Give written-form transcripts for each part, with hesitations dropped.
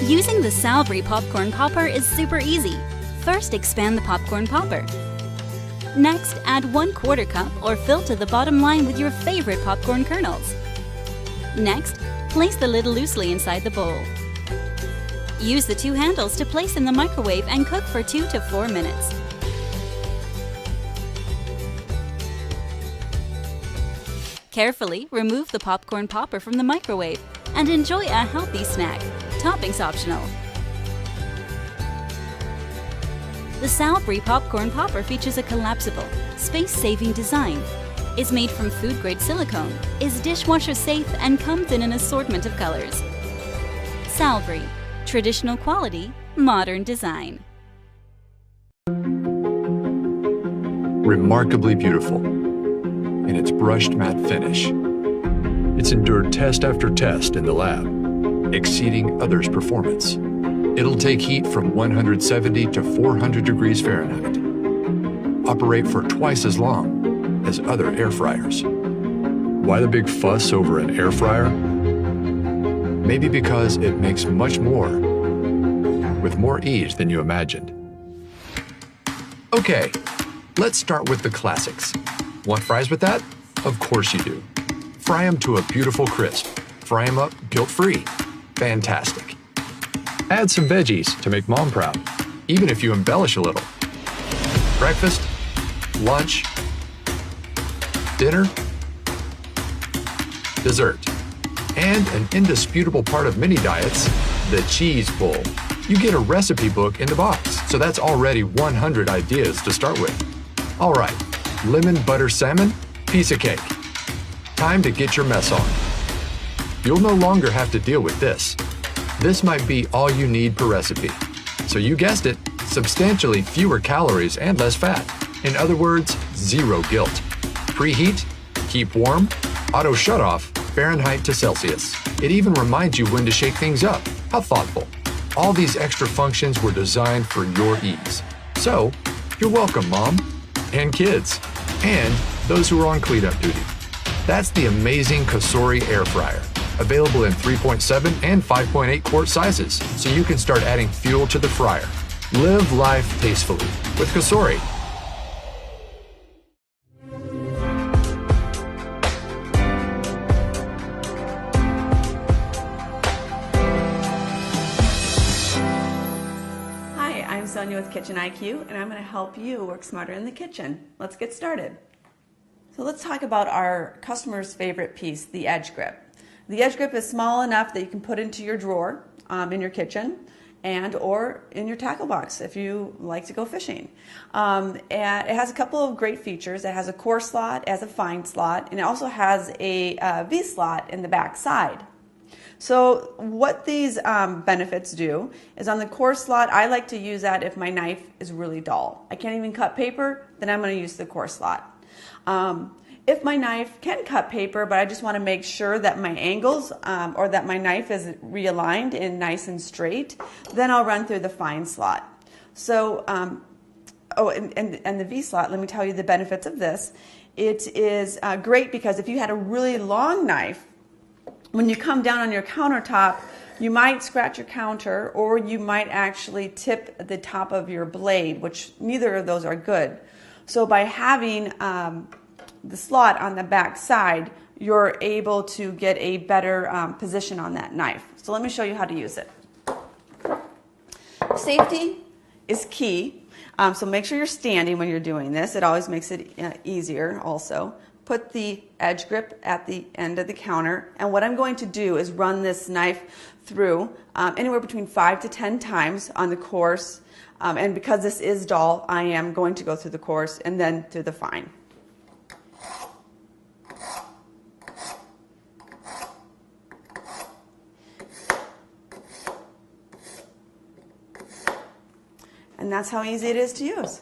Using the Salbree popcorn popper is super easy. First, expand the popcorn popper. Next, add 1/4 cup or fill to the bottom line with your favorite popcorn kernels. Next, place the lid loosely inside the bowl. Use the 2 handles to place in the microwave and cook for 2 to 4 minutes. Carefully remove the popcorn popper from the microwave and enjoy a healthy snack. Toppings optional. The Salbree popcorn popper features a collapsible, space-saving design, is made from food-grade silicone, is dishwasher safe, and comes in an assortment of colors. Salbree, traditional quality, modern design. Remarkably beautiful in its brushed matte finish. It's endured test after test in the lab, exceeding others' performance. It'll take heat from 170 to 400 degrees Fahrenheit. Operate for twice as long as other air fryers. Why the big fuss over an air fryer? Maybe because it makes much more with more ease than you imagined. Okay, let's start with the classics. Want fries with that? Of course you do. Fry them to a beautiful crisp. Fry them up guilt-free. Fantastic. Add some veggies to make mom proud, even if you embellish a little. Breakfast, lunch, dinner, dessert, and an indisputable part of many diets, the cheese bowl. You get a recipe book in the box, so that's already 100 ideas to start with. All right, lemon butter salmon, piece of cake. Time to get your mess on. You'll no longer have to deal with this. This might be all you need per recipe. So you guessed it, substantially fewer calories and less fat. In other words, zero guilt. Preheat, keep warm, auto shut-off, Fahrenheit to Celsius. It even reminds you when to shake things up. How thoughtful. All these extra functions were designed for your ease. So, you're welcome, Mom, and kids, and those who are on cleanup duty. That's the amazing COSORI Air Fryer, available in 3.7 and 5.8 quart sizes, so you can start adding fuel to the fryer. Live life tastefully with COSORI. Hi, I'm Sonia with Kitchen IQ, and I'm going to help you work smarter in the kitchen. Let's get started. So let's talk about our customer's favorite piece, the edge grip. The edge grip is small enough that you can put into your drawer in your kitchen and or in your tackle box if you like to go fishing. And it has a couple of great features. It has a coarse slot, it has a fine slot, and it also has a V slot in the back side. So what these benefits do is on the coarse slot, I like to use that if my knife is really dull. I can't even cut paper, then I'm going to use the coarse slot. If my knife can cut paper, but I just want to make sure that my angles or that my knife is realigned and nice and straight, then I'll run through the fine slot. So, and the V slot, let me tell you the benefits of this. It is great because if you had a really long knife, when you come down on your countertop, you might scratch your counter or you might actually tip the top of your blade, which neither of those are good. So by having the slot on the back side, you're able to get a better position on that knife. So let me show you how to use it. Safety is key, so make sure you're standing when you're doing this. It always makes it easier also. Put the edge grip at the end of the counter, and what I'm going to do is run this knife through anywhere between 5 to 10 times on the coarse, and because this is dull, I am going to go through the coarse and then through the fine. And that's how easy it is to use.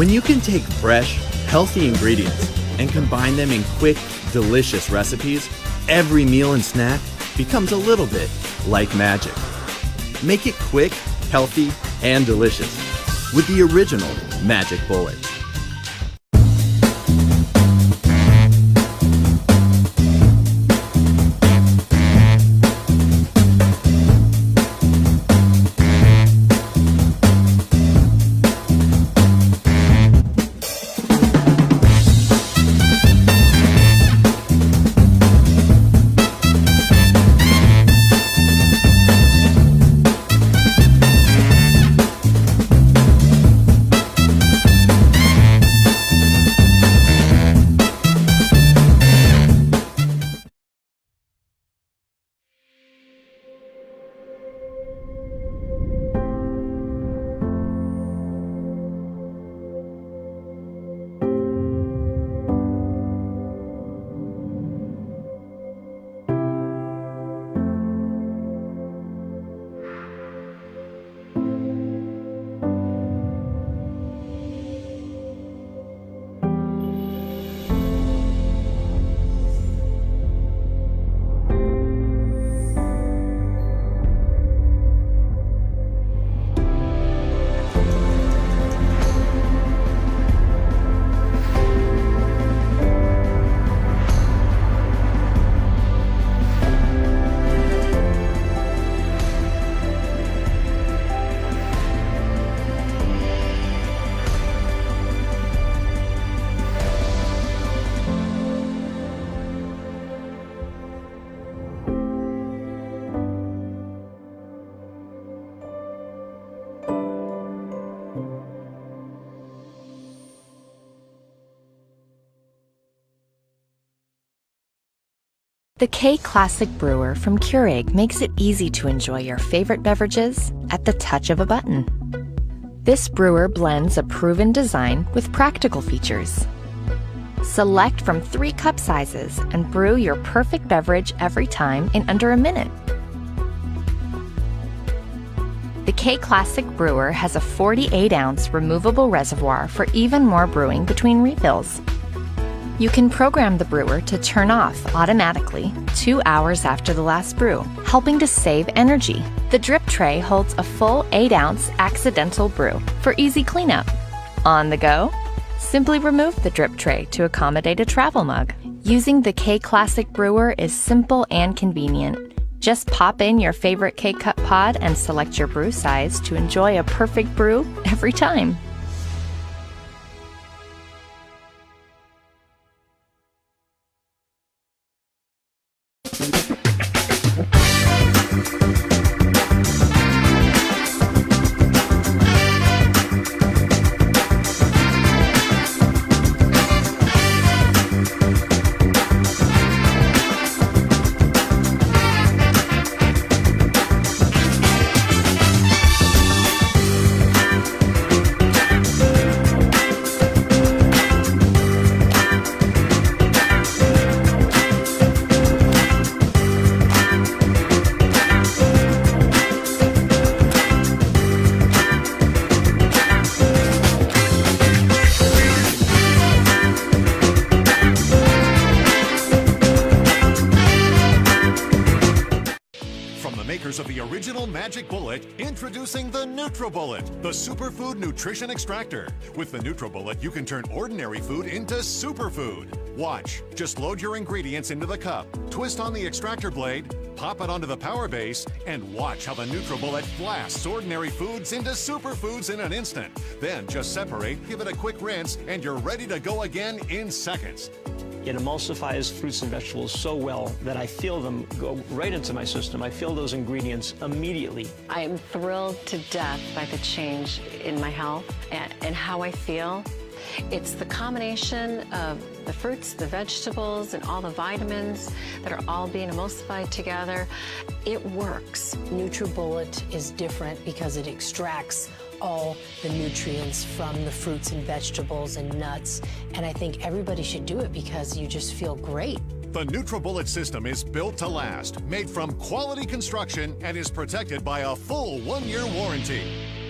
When you can take fresh, healthy ingredients and combine them in quick, delicious recipes, every meal and snack becomes a little bit like magic. Make it quick, healthy, and delicious with the original Magic Bullet. The K Classic brewer from Keurig makes it easy to enjoy your favorite beverages at the touch of a button. This brewer blends a proven design with practical features. Select from 3 cup sizes and brew your perfect beverage every time in under a minute. The K Classic brewer has a 48-ounce removable reservoir for even more brewing between refills. You can program the brewer to turn off automatically 2 hours after the last brew, helping to save energy. The drip tray holds a full 8-ounce accidental brew for easy cleanup. On the go, simply remove the drip tray to accommodate a travel mug. Using the K Classic brewer is simple and convenient. Just pop in your favorite K-Cup pod and select your brew size to enjoy a perfect brew every time. Of the original Magic Bullet, introducing the NutriBullet, the superfood nutrition extractor. With the NutriBullet, you can turn ordinary food into superfood. Watch. Just load your ingredients into the cup, twist on the extractor blade, pop it onto the power base, and watch how the NutriBullet blasts ordinary foods into superfoods in an instant. Then just separate, give it a quick rinse, and you're ready to go again in seconds. It emulsifies fruits and vegetables so well that I feel them go right into my system. I feel those ingredients immediately. I am thrilled to death by the change in my health and how I feel. It's the combination of the fruits, the vegetables, and all the vitamins that are all being emulsified together. It works. NutriBullet is different because it extracts all the nutrients from the fruits and vegetables and nuts. And I think everybody should do it because you just feel great. The NutriBullet system is built to last, made from quality construction, and is protected by a full 1-year warranty.